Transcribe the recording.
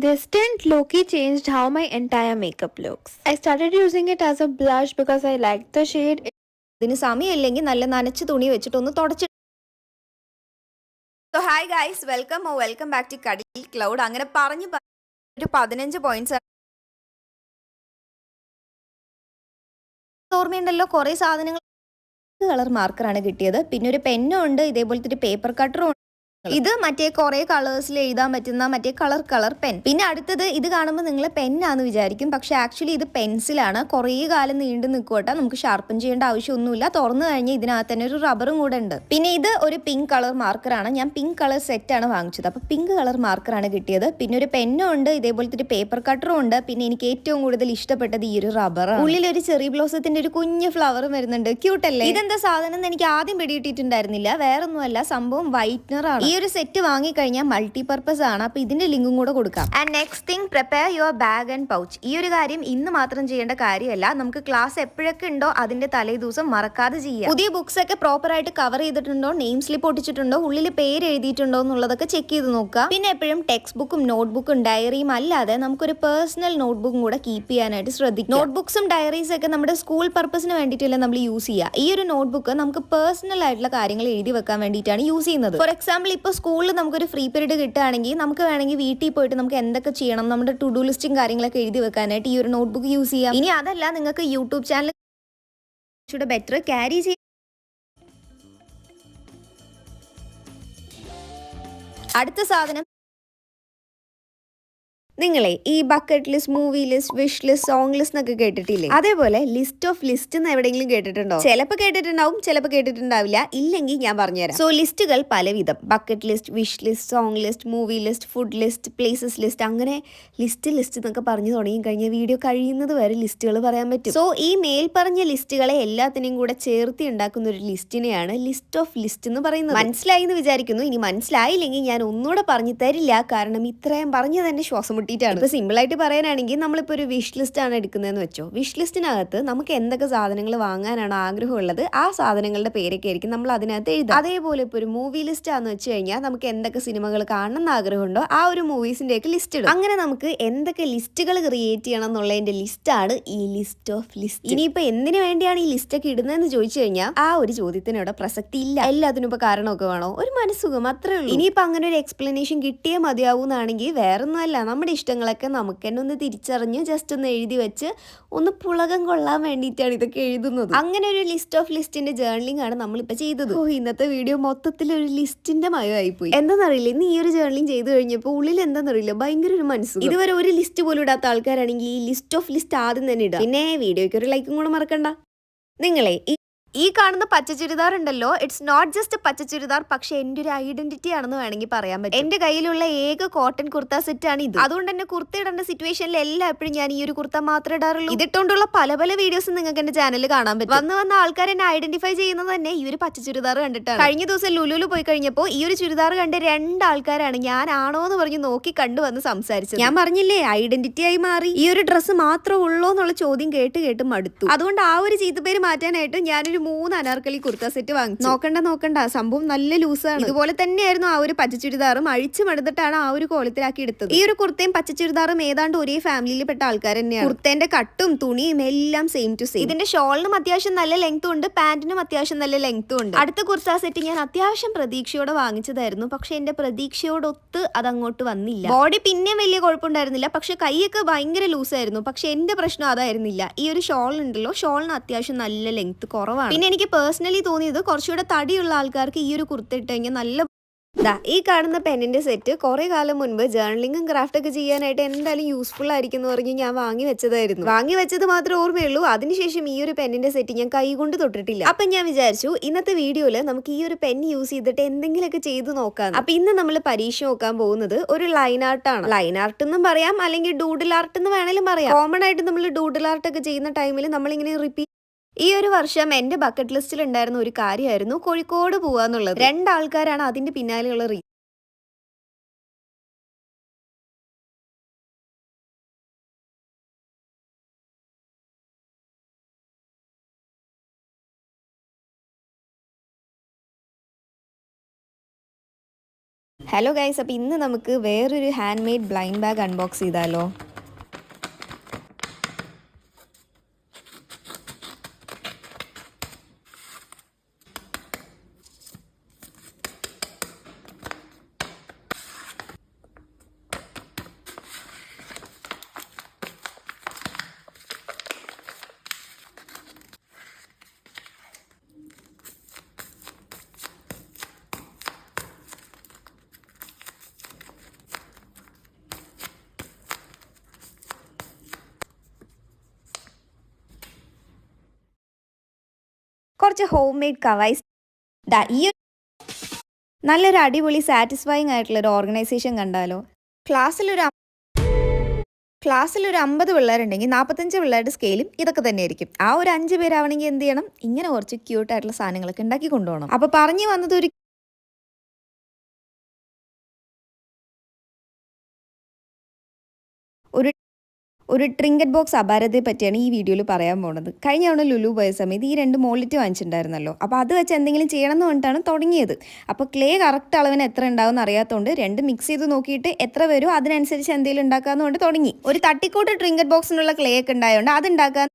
This stint low-key changed how my entire makeup looks. I started using it as a blush because I liked the shade. ഇതിന് സമയമില്ലെങ്കിൽ നല്ല നനച്ച തുണി വെച്ചിട്ടൊന്ന് തുടച്ച്. So hi guys, welcome back to കടിൽ cloud. അങ്ങനെ ഒരു 15 points ഓർമ്മയുണ്ടല്ലോ. കുറേ സാധനങ്ങൾ കളർ മാർക്കറാണ് കിട്ടിയത്. പിന്നെ ഒരു പെന്നും ഉണ്ട്, ഇതേപോലത്തെ ഒരു പേപ്പർ കട്ടറും ഉണ്ട്. ഇത് മറ്റേ കുറെ കളേഴ്സിൽ എഴുതാൻ പറ്റുന്ന മറ്റേ കളർ പെൻ. പിന്നെ അടുത്തത് ഇത് കാണുമ്പോൾ നിങ്ങൾ പെന്നാന്ന് വിചാരിക്കും, പക്ഷെ ആക്ച്വലി ഇത് പെൻസിലാണ്. കുറേ കാലം നീണ്ടു നിൽക്കട്ടെ, നമുക്ക് ഷാർപ്പൻ ചെയ്യേണ്ട ആവശ്യമൊന്നുമില്ല. തുറന്നു കഴിഞ്ഞാൽ ഇതിനകത്ത് തന്നെ ഒരു റബ്ബറും കൂടെ ഉണ്ട്. പിന്നെ ഇത് ഒരു പിങ്ക് കളർ മാർക്കറാണ്. ഞാൻ പിങ്ക് കളർ സെറ്റാണ് വാങ്ങിച്ചത്, അപ്പൊ പിങ്ക് കളർ മാർക്കറാണ് കിട്ടിയത്. പിന്നെ ഒരു പെന്നും ഉണ്ട്, ഇതേപോലത്തെ ഒരു പേപ്പർ കട്ടറും ഉണ്ട്. പിന്നെ എനിക്ക് ഏറ്റവും കൂടുതൽ ഇഷ്ടപ്പെട്ടത് ഈ ഒരു റബ്ബറാണ്. ഉള്ളിൽ ഒരു ചെറി ബ്ലോസത്തിന്റെ ഒരു കുഞ്ഞു ഫ്ലവർ വരുന്നുണ്ട്. ക്യൂട്ടല്ലേ? ഇതെന്താ സാധനം എന്ന് എനിക്ക് ആദ്യം പിടിയിട്ടിട്ടുണ്ടായിരുന്നില്ല. വേറൊന്നുമല്ല, സംഭവം വൈറ്റ്നർ ആണ്. ഈ ഒരു സെറ്റ് വാങ്ങിക്കഴിഞ്ഞാൽ മൾട്ടിപർപ്പസ് ആണ്. അപ്പൊ ഇതിന്റെ ലിങ്കും കൂടെ കൊടുക്കാം. And next thing, prepare your bag and pouch. ഈ ഒരു കാര്യം ഇന്ന് മാത്രം ചെയ്യേണ്ട കാര്യമല്ല, നമുക്ക് ക്ലാസ് എപ്പോഴൊക്കെ ഉണ്ടോ അതിന്റെ തലേ ദിവസം മറക്കാതെ ചെയ്യാം. പുതിയ ബുക്സ് ഒക്കെ പ്രോപ്പർ ആയിട്ട് കവർ ചെയ്തിട്ടുണ്ടോ, നെയിം സ്ലിപ്പ് ഒട്ടിച്ചിട്ടുണ്ടോ, ഉള്ളിൽ പേര് എഴുതിയിട്ടുണ്ടോ എന്നുള്ളതൊക്കെ ചെക്ക് ചെയ്ത് നോക്കുക. പിന്നെ എപ്പോഴും ടെക്സ്റ്റ് ബുക്കും നോട്ട്ബുക്കും ഡയറിയും അല്ലാതെ നമുക്കൊരു പേഴ്സണൽ നോട്ട്ബുക്കും കൂടെ കീപ്പ് ചെയ്യാനായിട്ട് ശ്രദ്ധിക്കുക. നോട്ട്ബുക്സും ഡയറീസ് ഒക്കെ നമ്മുടെ സ്കൂൾ പർപ്പസിന് വേണ്ടിയിട്ടല്ല നമ്മൾ യൂസ് ചെയ്യുക. ഈ ഒരു നോട്ട്ബുക്ക് നമുക്ക് പേഴ്സണൽ ആയിട്ടുള്ള കാര്യങ്ങൾ എഴുതി വെക്കാൻ വേണ്ടിയിട്ടാണ് യൂസ് ചെയ്യുന്നത്. ഫോർ എക്സാമ്പിൾ, ഇപ്പോൾ സ്കൂളിൽ നമുക്കൊരു ഫ്രീ പീരീഡ് കിട്ടുകയാണെങ്കിൽ നമുക്ക് വേണമെങ്കിൽ വീട്ടിൽ പോയിട്ട് നമുക്ക് എന്തൊക്കെ ചെയ്യണം, നമ്മുടെ ടു ഡു ലിസ്റ്റും കാര്യങ്ങളൊക്കെ എഴുതി വെക്കാനായിട്ട് ഈ ഒരു നോട്ട്ബുക്ക് യൂസ് ചെയ്യാം. ഇനി അതല്ല, നിങ്ങൾക്ക് യൂട്യൂബ് ചാനൽ ബെറ്റർ ക്യാരി ചെയ്യാം. അടുത്ത സാധനം, നിങ്ങളെ ഈ bucket list, movie list, wish list, song list എന്നൊക്കെ കേട്ടിട്ടില്ലേ? അതേപോലെ ലിസ്റ്റ് ഓഫ് ലിസ്റ്റ് എന്ന് എവിടെയെങ്കിലും കേട്ടിട്ടുണ്ടോ? ചിലപ്പോൾ കേട്ടിട്ടുണ്ടാവും, ചിലപ്പോൾ കേട്ടിട്ടുണ്ടാവില്ല. ഇല്ലെങ്കിൽ ഞാൻ പറഞ്ഞുതരാം. സോ ലിസ്റ്റുകൾ പലവിധം: bucket list, wish list, song list, movie list, food list, places list. അങ്ങനെ ലിസ്റ്റ് എന്നൊക്കെ പറഞ്ഞു തുടങ്ങി കഴിഞ്ഞാൽ വീഡിയോ കഴിയുന്നത് വരെ ലിസ്റ്റുകൾ പറയാൻ പറ്റും. സോ ഈ മേൽപ്പറഞ്ഞ ലിസ്റ്റുകളെ എല്ലാത്തിനെയും കൂടെ ചേർത്തി ഉണ്ടാക്കുന്ന ഒരു ലിസ്റ്റിനെയാണ് ലിസ്റ്റ് ഓഫ് ലിസ്റ്റ് എന്ന് പറയുന്നത്. മനസ്സിലായി എന്ന് വിചാരിക്കുന്നു. ഇനി മനസ്സിലായില്ലെങ്കിൽ ഞാൻ ഒന്നുകൂടെ പറഞ്ഞു തരില്ല, കാരണം ഇത്രയും പറഞ്ഞു തന്നെ ശ്വാസം. ഇപ്പൊ സിമ്പിൾ ആയിട്ട് പറയാനാണെങ്കിൽ, നമ്മളിപ്പോൾ ഒരു വിഷ് ലിസ്റ്റ് ആണ് എടുക്കുന്നതെന്ന് വെച്ചോ. വിഷ് ലിസ്റ്റിനകത്ത് നമുക്ക് എന്തൊക്കെ സാധനങ്ങൾ വാങ്ങാനാണ് ആഗ്രഹമുള്ളത്, ആ സാധനങ്ങളുടെ പേരൊക്കെ ആയിരിക്കും നമ്മൾ അതിനകത്ത് എഴുതുക. അതേപോലെ ഇപ്പോൾ ഒരു മൂവി ലിസ്റ്റ് ആണെന്ന് വെച്ച് കഴിഞ്ഞാൽ, നമുക്ക് എന്തൊക്കെ സിനിമകൾ കാണണമെന്ന് ആഗ്രഹമുണ്ടോ ആ ഒരു മൂവീസിന്റെ ഒക്കെ ലിസ്റ്റ് ഇടും. അങ്ങനെ നമുക്ക് എന്തൊക്കെ ലിസ്റ്റുകൾ ക്രിയേറ്റ് ചെയ്യണം എന്നുള്ളതിന്റെ ലിസ്റ്റാണ് ഈ ലിസ്റ്റ് ഓഫ് ലിസ്റ്റ്. ഇനിയിപ്പോ എന്തിനു വേണ്ടിയാണ് ഈ ലിസ്റ്റ് ഒക്കെ ഇടുന്നതെന്ന് ചോദിച്ചു കഴിഞ്ഞാൽ, ആ ഒരു ചോദ്യത്തിന് ഇവിടെ പ്രസക്തി ഇല്ല. എല്ലാത്തിനും ഇപ്പൊ കാരണമൊക്കെ വേണോ? ഒരു മനസ്സുഖം, അത്രേ ഉള്ളൂ. ഇനിയിപ്പോ അങ്ങനെ ഒരു എക്സ്പ്ലനേഷൻ കിട്ടിയേ മതിയാവൂന്നാണെങ്കിൽ വേറൊന്നുമല്ല, നമ്മുടെ ഇഷ്ടങ്ങളൊക്കെ നമുക്ക് തന്നെ ഒന്ന് തിരിച്ചറിഞ്ഞ് ജസ്റ്റ് ഒന്ന് എഴുതി വെച്ച് ഒന്ന് പുളകം കൊള്ളാൻ വേണ്ടിയിട്ടാണ് ഇതൊക്കെ എഴുതുന്നത്. അങ്ങനെ ഒരു ലിസ്റ്റ് ഓഫ് ലിസ്റ്റിന്റെ ജേർണലിംഗ് ആണ് നമ്മളിപ്പോൾ ചെയ്തത്. ഇന്നത്തെ വീഡിയോ മൊത്തത്തിൽ ഒരു ലിസ്റ്റിന്റെ മയമായി പോയി. എന്താണെന്നറിയില്ല, ഇന്ന് ഈ ഒരു ജേർണലിംഗ് ചെയ്ത് കഴിഞ്ഞപ്പോൾ ഉള്ളിൽ എന്താണെന്നറിയില്ല ഭയങ്കര ഒരു മനസ്സുഖം. ഇതുവരെ ഒരു ലിസ്റ്റ് പോലും ഇടാത്ത ആൾക്കാരാണെങ്കിൽ ഈ ലിസ്റ്റ് ഓഫ് ലിസ്റ്റ് ആദ്യം തന്നെ ഇടുക. പിന്നെ വീഡിയോയ്ക്ക് ഒരു ലൈക്കും കൂടെ മറക്കണ്ട. നിങ്ങളെ ഈ കാണുന്ന പച്ച ചുരിദാർ ഉണ്ടല്ലോ, ഇറ്റ്സ് നോട്ട് ജസ്റ്റ് പച്ച ചുരിദാർ, പക്ഷെ എൻ്റെ ഒരു ഐഡന്റിറ്റി ആണെന്ന് വേണമെങ്കിൽ പറയാൻ പറ്റും. എന്റെ കയ്യിലുള്ള ഏക കോട്ടൺ കുർത്ത സെറ്റ് ആണ് ഇത്. അതുകൊണ്ട് തന്നെ കുർത്ത ഇടേണ്ട സിറ്റുവേഷനിൽ എപ്പോഴും ഞാൻ ഈ ഒരു കുർത്ത മാത്രമേ ഇടാറുള്ളൂ. ഇതിട്ടുകൊണ്ടുള്ള പല വീഡിയോസ് നിങ്ങൾക്ക് എന്റെ ചാനലിൽ കാണാൻ പറ്റും. വന്ന ആൾക്കാർ എന്നെ ഐഡന്റിഫൈ ചെയ്യുന്നത് തന്നെ ഈ ഒരു പച്ച ചുരിദാർ കണ്ടിട്ടാണ്. കഴിഞ്ഞ ദിവസം ലുലുവിൽ പോയി കഴിഞ്ഞപ്പോൾ ഈ ഒരു ചുരിദാർ കണ്ട് 2 ആൾക്കാരാണ് ഞാനാണോ എന്ന് പറഞ്ഞ് നോക്കി കണ്ടുവന്ന് സംസാരിച്ചത്. ഞാൻ പറഞ്ഞില്ലേ, ഐഡന്റിറ്റി ആയി മാറി. ഈ ഒരു ഡ്രസ്സ് മാത്രമേ ഉള്ളൂ എന്നുള്ള ചോദ്യം കേട്ട് മടുത്തു. അതുകൊണ്ട് ആ ഒരു ചീത്തപ്പേര് മാറ്റാനായിട്ട് ഞാനൊരു 3 അനാർക്കലി കുർത്ത സെറ്റ് വാങ്ങിച്ചു. നോക്കണ്ട, സംഭവം നല്ല ലൂസാണ്. ഇതുപോലെ തന്നെയായിരുന്നു ആ ഒരു പച്ച ചുരിദാറും. അഴിച്ചു മടുത്തിട്ടാണ് ആ ഒരു കോലത്തിലാക്കി എടുത്തത്. ഈ ഒരു കുർത്തയും പച്ച ചുരിദാറും ഏതാണ്ട് ഒരേ ഫാമിലിയിൽ പെട്ട ആൾക്കാർ തന്നെയാണ്. കുർത്തേന്റെ കട്ടും തുണിയും എല്ലാം സെയിം ടു സെയിം. ഇതിന്റെ ഷോളിനും അത്യാവശ്യം നല്ല ലെങ്ത്തും ഉണ്ട്, പാന്റിനും അത്യാവശ്യം നല്ല ലെങ്ത്തും ഉണ്ട്. അടുത്ത കുർത്ത സെറ്റ് ഞാൻ അത്യാവശ്യം പ്രതീക്ഷയോടെ വാങ്ങിച്ചതായിരുന്നു, പക്ഷെ എന്റെ പ്രതീക്ഷയോടൊത്ത് അത് അങ്ങോട്ട് വന്നില്ല. ബോഡി പിന്നെയും വലിയ കുഴപ്പമുണ്ടായിരുന്നില്ല, പക്ഷെ കൈയൊക്കെ ഭയങ്കര ലൂസായിരുന്നു. പക്ഷെ എന്റെ പ്രശ്നം അതായിരുന്നില്ല. ഈ ഒരു ഷോൾ ഉണ്ടല്ലോ, ഷോളിന് അത്യാവശ്യം നല്ല ലെങ്ത്ത് കുറവാണ്. പിന്നെ എനിക്ക് പേഴ്സണലി തോന്നിയത് കുറച്ചുകൂടെ തടിയുള്ള ആൾക്കാർക്ക് ഈ ഒരു കുർത്ത ഇട്ട് കഴിഞ്ഞാൽ നല്ല. ഈ കാണുന്ന പെന്നിന്റെ സെറ്റ് കുറെ കാലം മുൻപ് ജേർണലിംഗും ക്രാഫ്റ്റ് ഒക്കെ ചെയ്യാനായിട്ട് എന്തായാലും യൂസ്ഫുൾ ആയിരിക്കും എന്ന് പറഞ്ഞ് ഞാൻ വാങ്ങി വെച്ചത് മാത്രമേ ഓർമ്മയുള്ളൂ. അതിനുശേഷം ഈ ഒരു പെന്നിന്റെ സെറ്റ് ഞാൻ കൈ കൊണ്ട് തൊട്ടിട്ടില്ല. അപ്പൊ ഞാൻ വിചാരിച്ചു ഇന്നത്തെ വീഡിയോയില് നമുക്ക് ഈ ഒരു പെൻ യൂസ് ചെയ്തിട്ട് എന്തെങ്കിലുമൊക്കെ ചെയ്ത് നോക്കാം. അപ്പൊ ഇന്ന് നമ്മൾ പരീക്ഷ നോക്കാൻ പോകുന്നത് ഒരു ലൈൻ ആർട്ടാണ്. ലൈൻ ആർട്ട് എന്നും പറയാം, അല്ലെങ്കിൽ ഡൂഡിൽ ആർട്ട് എന്ന് വേണേലും പറയാം. കോമൺ ആയിട്ട് നമ്മൾ ഡൂഡിൽ ആർട്ട് ഒക്കെ ചെയ്യുന്ന ടൈമിൽ നമ്മളിങ്ങനെ റിപ്പീറ്റ്. ഈ ഒരു വർഷം എന്റെ ബക്കറ്റ് ലിസ്റ്റിൽ ഉണ്ടായിരുന്ന ഒരു കാര്യമായിരുന്നു കോഴിക്കോട് പോവാന്നുള്ളത്. 2 ആൾക്കാരാണ് അതിന്റെ പിന്നാലെയുള്ള ഹലോ ഗൈസ്, അപ്പോൾ ഇന്ന് നമുക്ക് വേറൊരു hand made blind bag unbox ചെയ്താലോ? കുറച്ച് ഹോം മെയ്ഡ് കവൈസ്. ഈ നല്ലൊരു അടിപൊളി സാറ്റിസ്ഫൈങ് ആയിട്ടുള്ളൊരു ഓർഗനൈസേഷൻ കണ്ടാലോ? ക്ലാസ്സിലൊരു 50 പിള്ളേരുണ്ടെങ്കിൽ 45 പിള്ളേരുടെ സ്കെയിലും ഇതൊക്കെ തന്നെയായിരിക്കും. ആ ഒരു 5 പേരാവണമെങ്കിൽ എന്ത് ചെയ്യണം? ഇങ്ങനെ കുറച്ച് ക്യൂട്ടായിട്ടുള്ള സാധനങ്ങളൊക്കെ ഉണ്ടാക്കി കൊണ്ടുപോകണം. അപ്പോൾ പറഞ്ഞു വന്നത് ഒരു ട്രിങ്കറ്റ് ബോക്സ് അപാരതയെ പറ്റിയാണ് ഈ വീഡിയോയിൽ പറയാൻ പോകുന്നത്. കഴിഞ്ഞ തവണ ലുലു പോയ സമയത്ത് ഈ 2 മോളിറ്റ് വാങ്ങിച്ചിട്ടുണ്ടായിരുന്നല്ലോ. അപ്പോൾ അത് വെച്ച് എന്തെങ്കിലും ചെയ്യണം എന്ന് പറഞ്ഞിട്ടാണ് തുടങ്ങിയത്. അപ്പോൾ ക്ലേ കറക്റ്റ് അളവിന് എത്ര ഉണ്ടാവും അറിയാത്തതുകൊണ്ട് 2 മിക്സ് ചെയ്ത് നോക്കിയിട്ട് എത്ര വരുമോ അതിനനുസരിച്ച് എന്തെങ്കിലും ഉണ്ടാക്കാമെന്ന് കൊണ്ട് തുടങ്ങി. ഒരു തട്ടിക്കൂട്ട് ട്രിങ്കറ്റ് ബോക്സിനുള്ള ക്ലേ ഒക്കെ ഉണ്ടായതുകൊണ്ട് അത് ഉണ്ടാക്കാൻ